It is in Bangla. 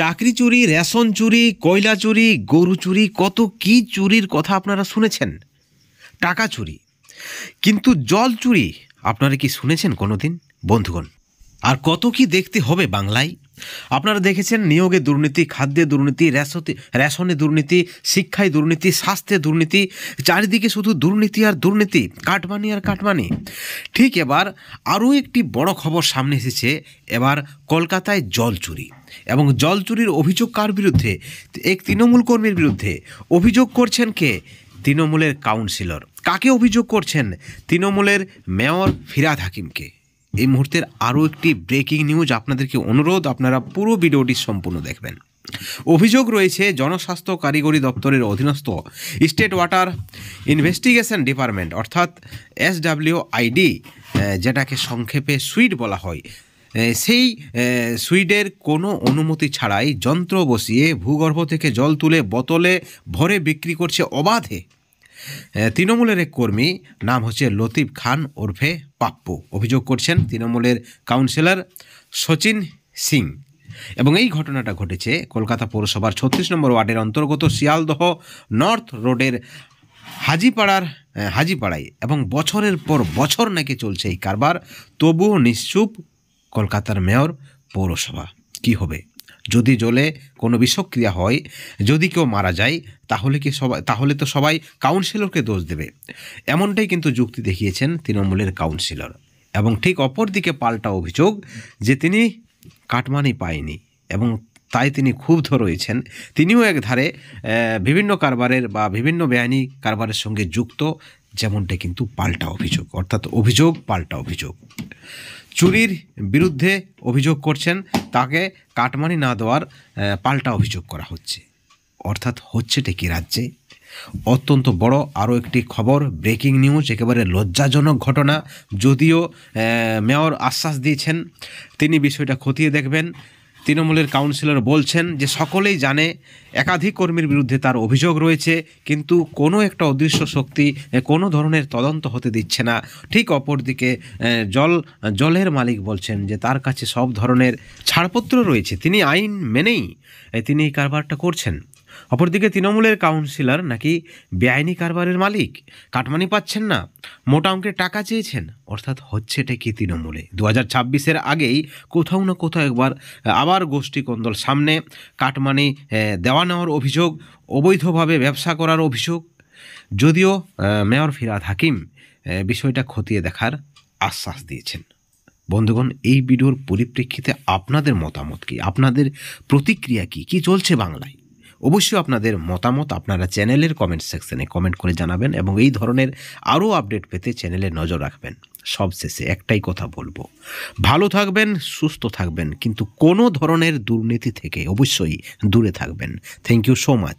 চাকরি চুরি, রেশন চুরি, কয়লা চুরি, গরু চুরি, কত কি চুরির কথা আপনারা শুনেছেন। টাকা চুরি, কিন্তু জল চুরি আপনারা কি শুনেছেন কোনোদিন বন্ধুগণ? আর কত কি দেখতে হবে বাংলায়। আপনারা দেখেছেন নিয়োগে দুর্নীতি, খাদ্যে দুর্নীতি, রেশনে দুর্নীতি, শিক্ষায় দুর্নীতি, স্বাস্থ্যে দুর্নীতি, চারিদিকে শুধু দুর্নীতি আর দুর্নীতি, কাটমানি আর কাটমানি। ঠিক এবার আরও একটি বড় খবর সামনে এসেছে। এবার কলকাতায় জল চুরি, এবং জল চুরির অভিযোগ কার বিরুদ্ধে? এক তৃণমূল কর্মীর বিরুদ্ধে। অভিযোগ করছেন কে? তৃণমূলের কাউন্সিলর। কাকে অভিযোগ করছেন? তৃণমূলের মেয়র ফিরহাদ হাকিমকে। এই মুহূর্তের আরও একটি ব্রেকিং নিউজ, আপনাদেরকে অনুরোধ আপনারা পুরো ভিডিওটি সম্পূর্ণ দেখবেন। অভিযোগ রয়েছে জনস্বাস্থ্য কারিগরি দপ্তরের অধীনস্থ স্টেট ওয়াটার ইনভেস্টিগেশন ডিপার্টমেন্ট অর্থাৎ SWID, যেটাকে সংক্ষেপে সুইড বলা হয়, সেই সুইডের কোনো অনুমতি ছাড়াই যন্ত্র বসিয়ে ভূগর্ভ থেকে জল তুলে বোতলে ভরে বিক্রি করছে অবাধে। তৃণমূলের এক কর্মী, নাম হচ্ছে লতিফ খান ওরফে পাপ্পু, অভিযোগ করছেন তৃণমূলের কাউন্সিলর সচিন সিং। এবং এই ঘটনাটা ঘটেছে কলকাতা পৌরসভার 36 নম্বর ওয়ার্ডের অন্তর্গত শিয়ালদহ নর্থ রোডের হাজিপাড়ায়। এবং বছরের পর বছর নাকি চলছে এই কারবার, তবুও নিশ্চুপ কলকাতার মেয়র, পৌরসভা। কি হবে যদি জলে কোনো বিষক্রিয়া হয়, যদি কেউ মারা যায়, তাহলে তো সবাই কাউন্সিলরকে দোষ দেবে। এমনটাই কিন্তু যুক্তি দেখিয়েছেন তৃণমূলের কাউন্সিলর। এবং ঠিক অপর দিকে পাল্টা অভিযোগ যে তিনি কাটমানি পায়নি, এবং তাই তিনি ক্ষুব্ধ রয়েছেন। তিনিও একধারে বিভিন্ন কারবারের বা বিভিন্ন বেআইনি কারবারের সঙ্গে যুক্ত, যেমনটা কিন্তু পাল্টা অভিযোগ, অর্থাৎ অভিযোগ পাল্টা অভিযোগ। চুরির বিরুদ্ধে অভিযোগ করছেন, তাকে কাটমানি না দেওয়ার পাল্টা অভিযোগ করা হচ্ছে। অর্থাৎ হচ্ছেটা কি রাজ্যে? অত্যন্ত বড় আরও একটি খবর, ব্রেকিং নিউজ, একেবারে লজ্জাজনক ঘটনা। যদিও মেয়র আশ্বাস দিয়েছেন তিনি বিষয়টা খতিয়ে দেখবেন। তৃণমূলের কাউন্সিলর বলছেন যে সকলেই জানে একাধিক কর্মীর বিরুদ্ধে তার অভিযোগ রয়েছে, কিন্তু কোনো একটা অদৃশ্য শক্তি কোনো ধরনের তদন্ত হতে দিচ্ছে না। ঠিক অপরদিকে জলের মালিক বলছেন যে তার কাছে সব ধরনের ছাড়পত্র রয়েছে, তিনি আইন মেনেই তিনি এই কারবারটা করছেন। অপরদিকে তৃণমূলের কাউন্সিলর নাকি বেআইনি কারবারের মালিক, কাটমানি পাচ্ছেন না, মোটা অঙ্কের টাকা চেয়েছেন। অর্থাৎ হচ্ছেটা কি তৃণমূলে? 2026-এর আগেই কোথাও না কোথাও একবার আবার গোষ্ঠী কোন্দল সামনে, কাটমানি দেওয়া নেওয়ার অভিযোগ, অবৈধভাবে ব্যবসা করার অভিযোগ। যদিও মেয়র ফিরহাদ হাকিম বিষয়টা খতিয়ে দেখার আশ্বাস দিয়েছেন। বন্ধুগণ, এই ভিডিওর পরিপ্রেক্ষিতে আপনাদের মতামত কি? আপনাদের প্রতিক্রিয়া কি? কি চলছে বাংলায়? অবশ্যই আপনাদের মতামত আপনারা চ্যানেলের কমেন্ট সেকশনে কমেন্ট করে জানাবেন, এবং এই ধরনের আরও আপডেট পেতে চ্যানেলে নজর রাখবেন। সবশেষে একটাই কথা বলবো, ভালো থাকবেন, সুস্থ থাকবেন, কিন্তু কোনো ধরনের দুর্নীতি থেকে অবশ্যই দূরে থাকবেন। Thank you so much.